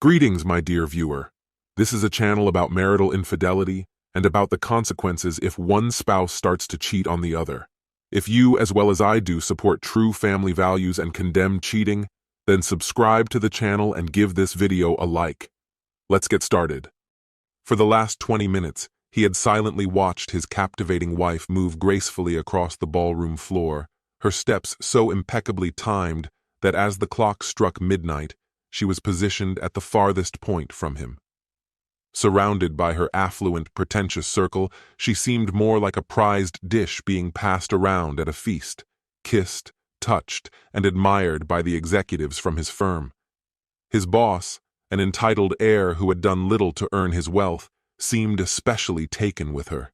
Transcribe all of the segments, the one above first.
Greetings, my dear viewer. This is a channel about marital infidelity and about the consequences if one spouse starts to cheat on the other. If you, as well as I do, support true family values and condemn cheating, then subscribe to the channel and give this video a like. Let's get started. For the last 20 minutes, he had silently watched his captivating wife move gracefully across the ballroom floor, her steps so impeccably timed that as the clock struck midnight, she was positioned at the farthest point from him. Surrounded by her affluent, pretentious circle, she seemed more like a prized dish being passed around at a feast, kissed, touched, and admired by the executives from his firm. His boss, an entitled heir who had done little to earn his wealth, seemed especially taken with her.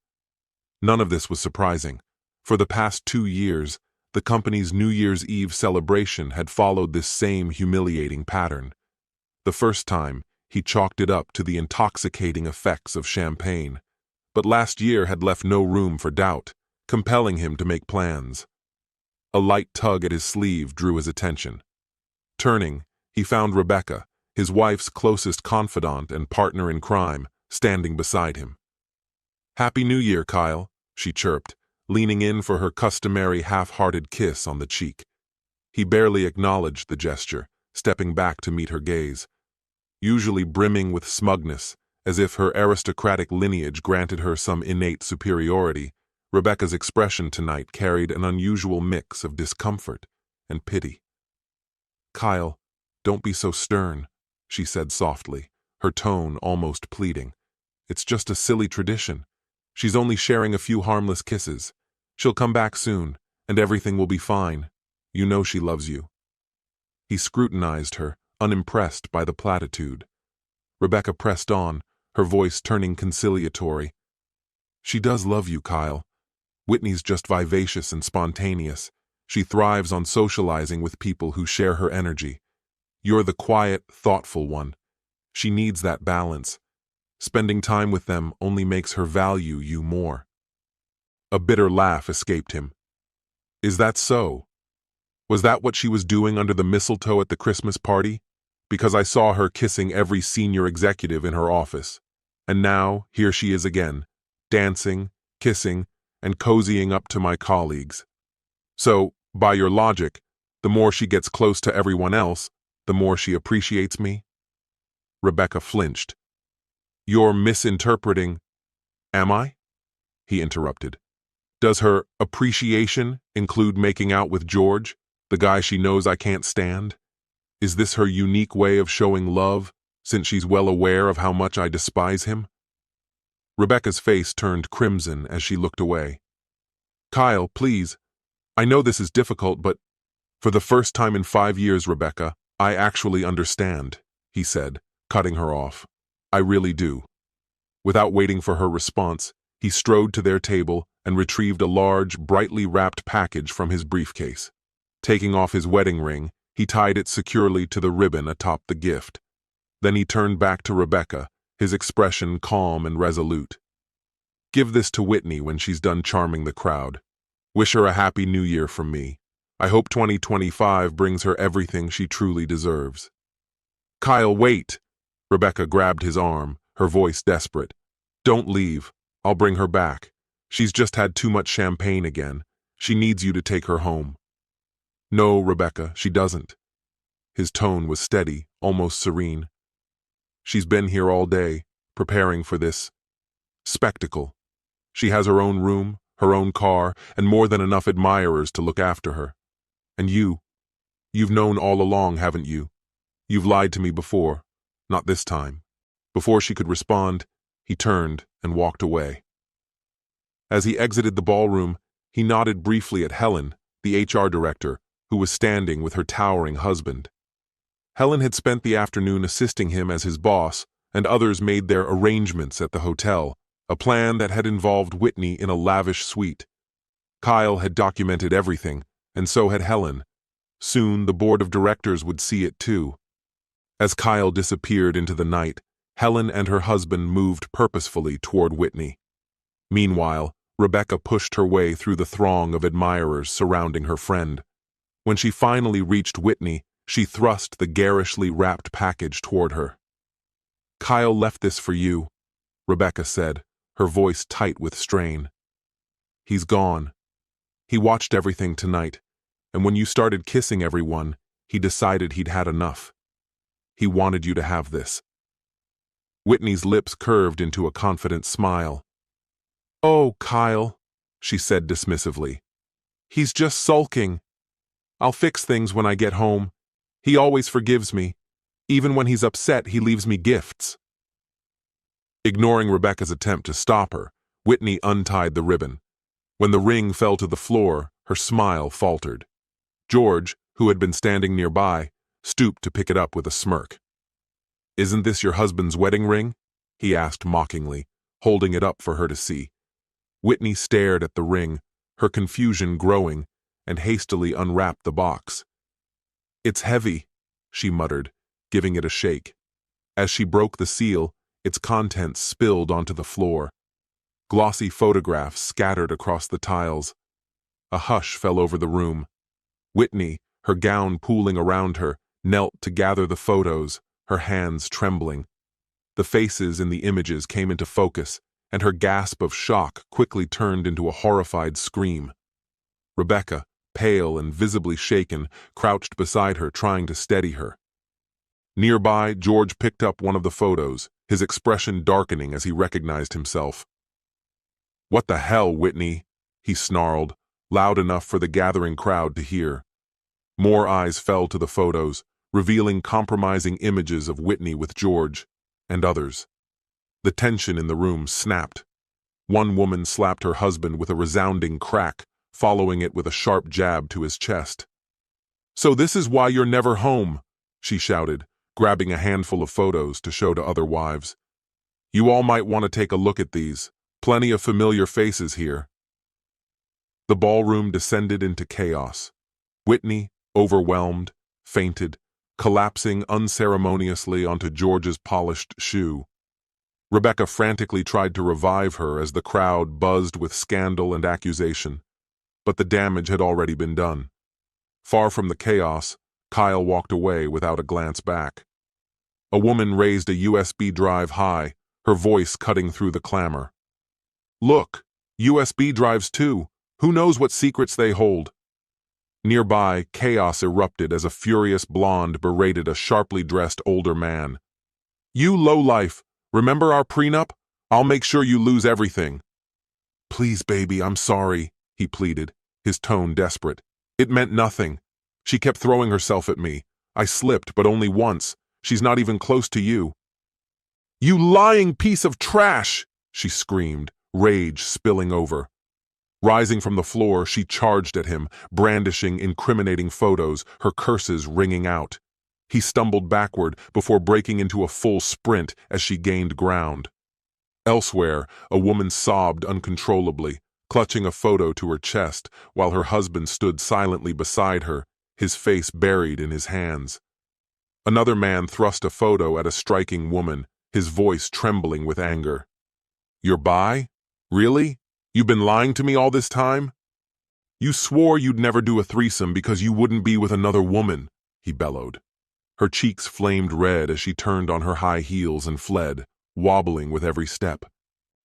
None of this was surprising. For the past 2 years, the company's New Year's Eve celebration had followed this same humiliating pattern. The first time, he chalked it up to the intoxicating effects of champagne, but last year had left no room for doubt, compelling him to make plans. A light tug at his sleeve drew his attention. Turning, he found Rebecca, his wife's closest confidant and partner in crime, standing beside him. "Happy New Year, Kyle," she chirped, leaning in for her customary half-hearted kiss on the cheek. He barely acknowledged the gesture, stepping back to meet her gaze. Usually brimming with smugness, as if her aristocratic lineage granted her some innate superiority, Rebecca's expression tonight carried an unusual mix of discomfort and pity. "Kyle, don't be so stern," she said softly, her tone almost pleading. "It's just a silly tradition. She's only sharing a few harmless kisses. She'll come back soon, and everything will be fine. You know she loves you." He scrutinized her, unimpressed by the platitude. Rebecca pressed on, her voice turning conciliatory. "She does love you, Kyle. Whitney's just vivacious and spontaneous. She thrives on socializing with people who share her energy. You're the quiet, thoughtful one. She needs that balance. Spending time with them only makes her value you more." A bitter laugh escaped him. "Is that so? Was that what she was doing under the mistletoe at the Christmas party? Because I saw her kissing every senior executive in her office. And now, here she is again, dancing, kissing, and cozying up to my colleagues. So, by your logic, the more she gets close to everyone else, the more she appreciates me?" Rebecca flinched. "You're misinterpreting—" "Am I?" he interrupted. "Does her appreciation include making out with George, the guy she knows I can't stand? Is this her unique way of showing love, since she's well aware of how much I despise him?" Rebecca's face turned crimson as she looked away. "Kyle, please. I know this is difficult, but for the first time in 5 years, Rebecca, I actually understand," he said, cutting her off. "I really do." Without waiting for her response, he strode to their table and retrieved a large, brightly wrapped package from his briefcase. Taking off his wedding ring, he tied it securely to the ribbon atop the gift. Then he turned back to Rebecca, his expression calm and resolute. "Give this to Whitney when she's done charming the crowd. Wish her a happy new year from me. I hope 2025 brings her everything she truly deserves." "Kyle, wait!" Rebecca grabbed his arm, her voice desperate. "Don't leave. I'll bring her back. She's just had too much champagne again. She needs you to take her home." "No, Rebecca, she doesn't." His tone was steady, almost serene. "She's been here all day, preparing for this spectacle. She has her own room, her own car, and more than enough admirers to look after her. And you've known all along, haven't you? You've lied to me before, not this time." Before she could respond, he turned and walked away. As he exited the ballroom, he nodded briefly at Helen, the HR director, who was standing with her towering husband. Helen had spent the afternoon assisting him as his boss, and others made their arrangements at the hotel, a plan that had involved Whitney in a lavish suite. Kyle had documented everything, and so had Helen. Soon the board of directors would see it too. As Kyle disappeared into the night, Helen and her husband moved purposefully toward Whitney. Meanwhile, Rebecca pushed her way through the throng of admirers surrounding her friend. When she finally reached Whitney, she thrust the garishly wrapped package toward her. Kyle left this for you, Rebecca said, her voice tight with strain. He's gone. He watched everything tonight, and when you started kissing everyone, he decided he'd had enough. He wanted you to have this. Whitney's lips curved into a confident smile. Oh, Kyle, she said dismissively. He's just sulking. I'll fix things when I get home. He always forgives me. Even when he's upset, he leaves me gifts. Ignoring Rebecca's attempt to stop her, Whitney untied the ribbon. When the ring fell to the floor, her smile faltered. George, who had been standing nearby, stooped to pick it up with a smirk. Isn't this your husband's wedding ring? He asked mockingly, holding it up for her to see. Whitney stared at the ring, her confusion growing, and hastily unwrapped the box. It's heavy, she muttered, giving it a shake. As she broke the seal, its contents spilled onto the floor. Glossy photographs scattered across the tiles. A hush fell over the room. Whitney, her gown pooling around her, knelt to gather the photos, her hands trembling. The faces in the images came into focus, and her gasp of shock quickly turned into a horrified scream. Rebecca, pale and visibly shaken, crouched beside her, trying to steady her. Nearby, George picked up one of the photos, his expression darkening as he recognized himself. What the hell, Whitney? He snarled, loud enough for the gathering crowd to hear. More eyes fell to the photos, revealing compromising images of Whitney with George, and others. The tension in the room snapped. One woman slapped her husband with a resounding crack, following it with a sharp jab to his chest. So this is why you're never home, she shouted, grabbing a handful of photos to show to other wives. You all might want to take a look at these. Plenty of familiar faces here. The ballroom descended into chaos. Whitney, overwhelmed, fainted, collapsing unceremoniously onto George's polished shoe. Rebecca frantically tried to revive her as the crowd buzzed with scandal and accusation, but the damage had already been done. Far from the chaos, Kyle walked away without a glance back. A woman raised a USB drive high, her voice cutting through the clamor. Look, USB drives too. Who knows what secrets they hold? Nearby, chaos erupted as a furious blonde berated a sharply dressed older man. You lowlife, remember our prenup? I'll make sure you lose everything. Please, baby, I'm sorry, he pleaded, his tone desperate. It meant nothing. She kept throwing herself at me. I slipped, but only once. She's not even close to you. You lying piece of trash, she screamed, rage spilling over. Rising from the floor, she charged at him, brandishing incriminating photos, her curses ringing out. He stumbled backward before breaking into a full sprint as she gained ground. Elsewhere, a woman sobbed uncontrollably, clutching a photo to her chest, while her husband stood silently beside her, his face buried in his hands. Another man thrust a photo at a striking woman, his voice trembling with anger. You're bi? Really? You've been lying to me all this time? You swore you'd never do a threesome because you wouldn't be with another woman, he bellowed. Her cheeks flamed red as she turned on her high heels and fled, wobbling with every step.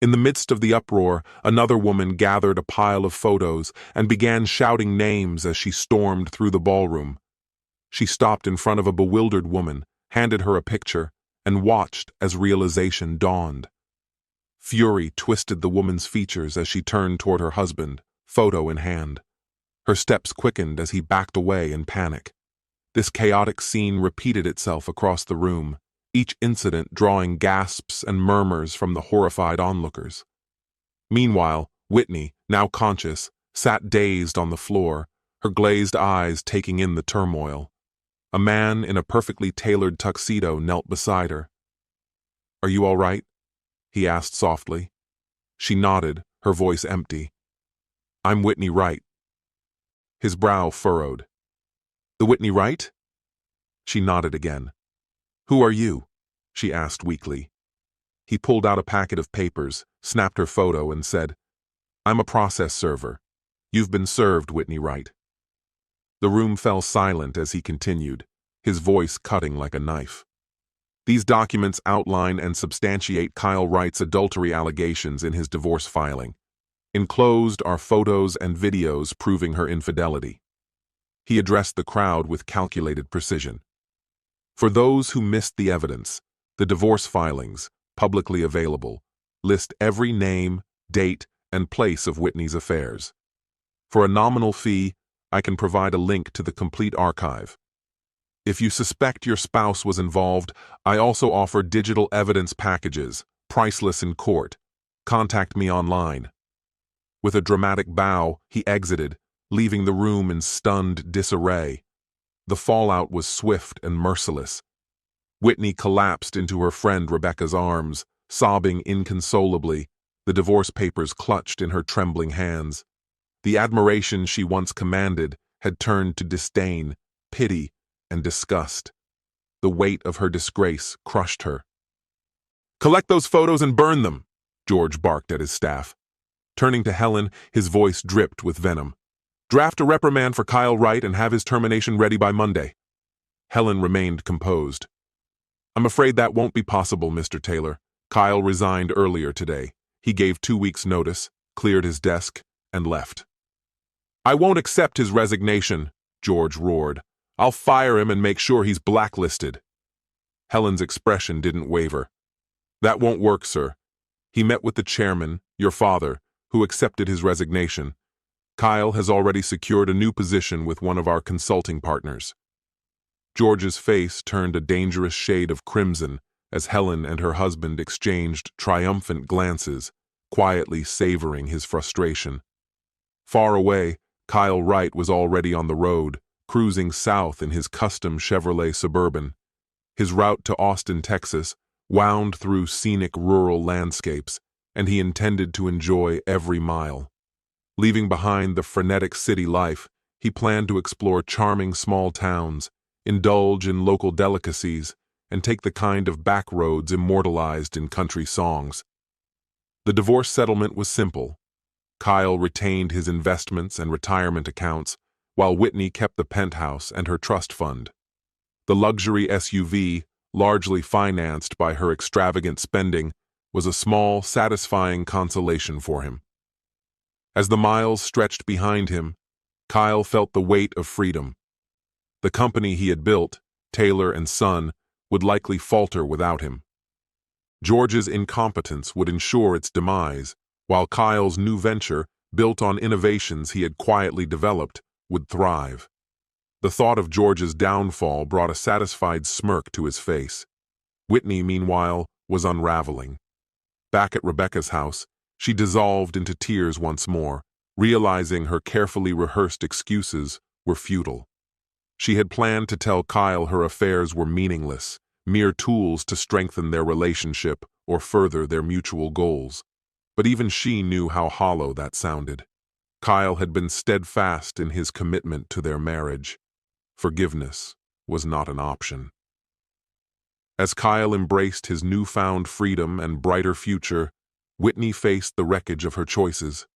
In the midst of the uproar, another woman gathered a pile of photos and began shouting names as she stormed through the ballroom. She stopped in front of a bewildered woman, handed her a picture, and watched as realization dawned. Fury twisted the woman's features as she turned toward her husband, photo in hand. Her steps quickened as he backed away in panic. This chaotic scene repeated itself across the room, each incident drawing gasps and murmurs from the horrified onlookers. Meanwhile, Whitney, now conscious, sat dazed on the floor, her glazed eyes taking in the turmoil. A man in a perfectly tailored tuxedo knelt beside her. Are you all right? He asked softly. She nodded, her voice empty. I'm Whitney Wright. His brow furrowed. The Whitney Wright? She nodded again. Who are you? She asked weakly. He pulled out a packet of papers, snapped her photo, and said, I'm a process server. You've been served, Whitney Wright. The room fell silent as he continued, his voice cutting like a knife. These documents outline and substantiate Kyle Wright's adultery allegations in his divorce filing. Enclosed are photos and videos proving her infidelity. He addressed the crowd with calculated precision. For those who missed the evidence, the divorce filings, publicly available, list every name, date, and place of Whitney's affairs. For a nominal fee, I can provide a link to the complete archive. If you suspect your spouse was involved, I also offer digital evidence packages, priceless in court. Contact me online. With a dramatic bow, he exited, leaving the room in stunned disarray. The fallout was swift and merciless. Whitney collapsed into her friend Rebecca's arms, sobbing inconsolably, the divorce papers clutched in her trembling hands. The admiration she once commanded had turned to disdain, pity, and disgust. The weight of her disgrace crushed her. "Collect those photos and burn them," George barked at his staff. Turning to Helen, his voice dripped with venom. "Draft a reprimand for Kyle Wright and have his termination ready by Monday." Helen remained composed. "I'm afraid that won't be possible, Mr. Taylor. Kyle resigned earlier today. He gave 2 weeks' notice, cleared his desk, and left." "I won't accept his resignation," George roared. "I'll fire him and make sure he's blacklisted." Helen's expression didn't waver. "That won't work, sir. He met with the chairman, your father, who accepted his resignation. Kyle has already secured a new position with one of our consulting partners." George's face turned a dangerous shade of crimson as Helen and her husband exchanged triumphant glances, quietly savoring his frustration. Far away, Kyle Wright was already on the road, cruising south in his custom Chevrolet Suburban. His route to Austin, Texas, wound through scenic rural landscapes, and he intended to enjoy every mile. Leaving behind the frenetic city life, he planned to explore charming small towns, indulge in local delicacies, and take the kind of back roads immortalized in country songs. The divorce settlement was simple. Kyle retained his investments and retirement accounts, while Whitney kept the penthouse and her trust fund. The luxury SUV, largely financed by her extravagant spending, was a small, satisfying consolation for him. As the miles stretched behind him, Kyle felt the weight of freedom. The company he had built, Taylor and Son, would likely falter without him. George's incompetence would ensure its demise, while Kyle's new venture, built on innovations he had quietly developed, would thrive. The thought of George's downfall brought a satisfied smirk to his face. Whitney, meanwhile, was unraveling. Back at Rebecca's house, she dissolved into tears once more, realizing her carefully rehearsed excuses were futile. She had planned to tell Kyle her affairs were meaningless, mere tools to strengthen their relationship or further their mutual goals. But even she knew how hollow that sounded. Kyle had been steadfast in his commitment to their marriage. Forgiveness was not an option. As Kyle embraced his newfound freedom and brighter future, Whitney faced the wreckage of her choices.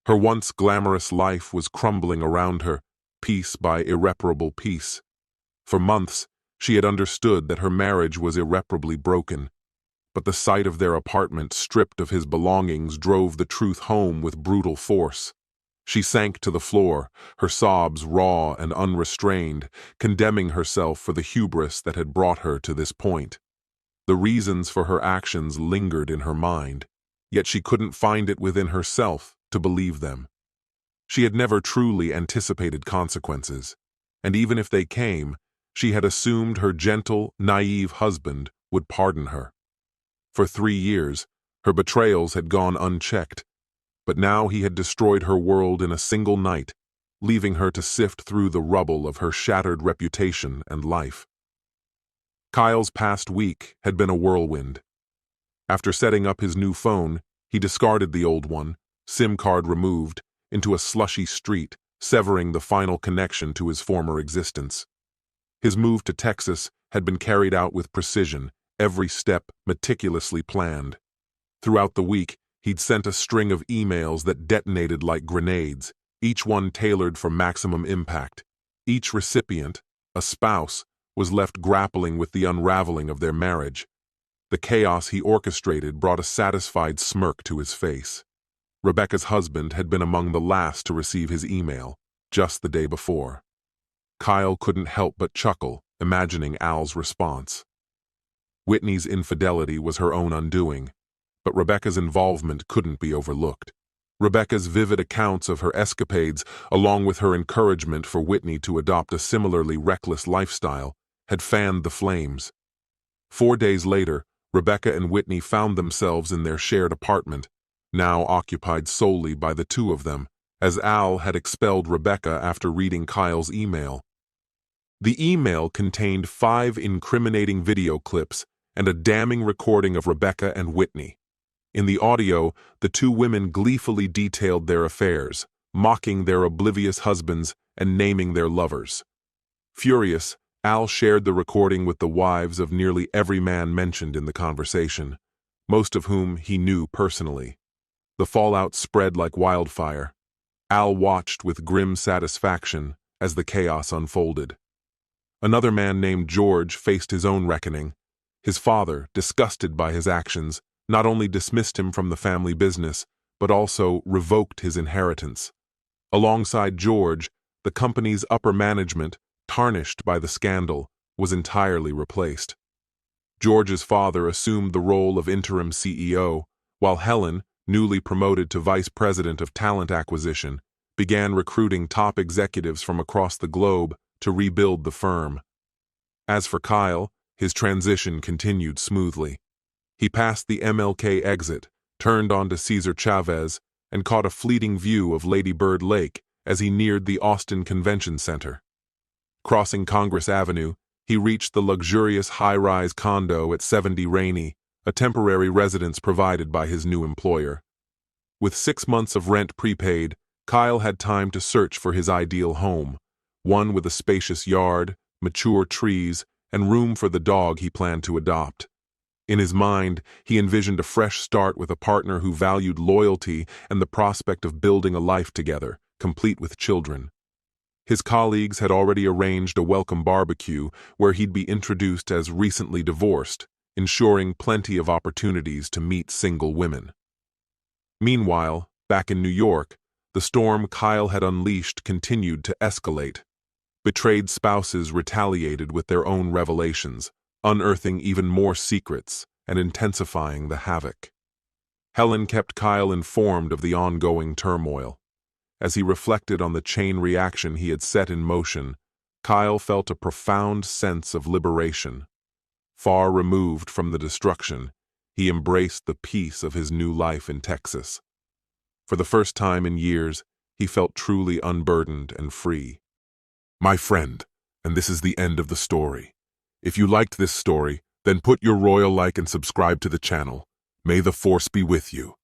Her once glamorous life was crumbling around her, piece by irreparable piece. For months, she had understood that her marriage was irreparably broken, but the sight of their apartment stripped of his belongings drove the truth home with brutal force. She sank to the floor, her sobs raw and unrestrained, condemning herself for the hubris that had brought her to this point. The reasons for her actions lingered in her mind, yet she couldn't find it within herself to believe them. She had never truly anticipated consequences, and even if they came, she had assumed her gentle, naive husband would pardon her. For 3 years, her betrayals had gone unchecked, but now he had destroyed her world in a single night, leaving her to sift through the rubble of her shattered reputation and life. Kyle's past week had been a whirlwind. After setting up his new phone, he discarded the old one, SIM card removed, into a slushy street, severing the final connection to his former existence. His move to Texas had been carried out with precision, every step meticulously planned. Throughout the week, he'd sent a string of emails that detonated like grenades, each one tailored for maximum impact. Each recipient, a spouse, was left grappling with the unraveling of their marriage. The chaos he orchestrated brought a satisfied smirk to his face. Rebecca's husband had been among the last to receive his email, just the day before. Kyle couldn't help but chuckle, imagining Al's response. Whitney's infidelity was her own undoing, but Rebecca's involvement couldn't be overlooked. Rebecca's vivid accounts of her escapades, along with her encouragement for Whitney to adopt a similarly reckless lifestyle, had fanned the flames. 4 days later, Rebecca and Whitney found themselves in their shared apartment, now occupied solely by the two of them, as Al had expelled Rebecca after reading Kyle's email. The email contained 5 incriminating video clips and a damning recording of Rebecca and Whitney. In the audio, the two women gleefully detailed their affairs, mocking their oblivious husbands and naming their lovers. Furious, Al shared the recording with the wives of nearly every man mentioned in the conversation, most of whom he knew personally. The fallout spread like wildfire. Al watched with grim satisfaction as the chaos unfolded. Another man named George faced his own reckoning. His father, disgusted by his actions, not only dismissed him from the family business, but also revoked his inheritance. Alongside George, the company's upper management, tarnished by the scandal, was entirely replaced. George's father assumed the role of interim CEO, while Helen, newly promoted to vice president of talent acquisition, began recruiting top executives from across the globe to rebuild the firm. As for Kyle, his transition continued smoothly. He passed the MLK exit, turned onto Cesar Chavez, and caught a fleeting view of Lady Bird Lake as he neared the Austin Convention Center. Crossing Congress Avenue, he reached the luxurious high-rise condo at 70 Rainey, a temporary residence provided by his new employer. With 6 months of rent prepaid, Kyle had time to search for his ideal home, one with a spacious yard, mature trees, and room for the dog he planned to adopt. In his mind, he envisioned a fresh start with a partner who valued loyalty and the prospect of building a life together, complete with children. His colleagues had already arranged a welcome barbecue where he'd be introduced as recently divorced, ensuring plenty of opportunities to meet single women. Meanwhile, back in New York, the storm Kyle had unleashed continued to escalate. Betrayed spouses retaliated with their own revelations, unearthing even more secrets and intensifying the havoc. Helen kept Kyle informed of the ongoing turmoil. As he reflected on the chain reaction he had set in motion, Kyle felt a profound sense of liberation. Far removed from the destruction, he embraced the peace of his new life in Texas. For the first time in years, he felt truly unburdened and free. My friend, and this is the end of the story. If you liked this story, then put your royal like and subscribe to the channel. May the force be with you.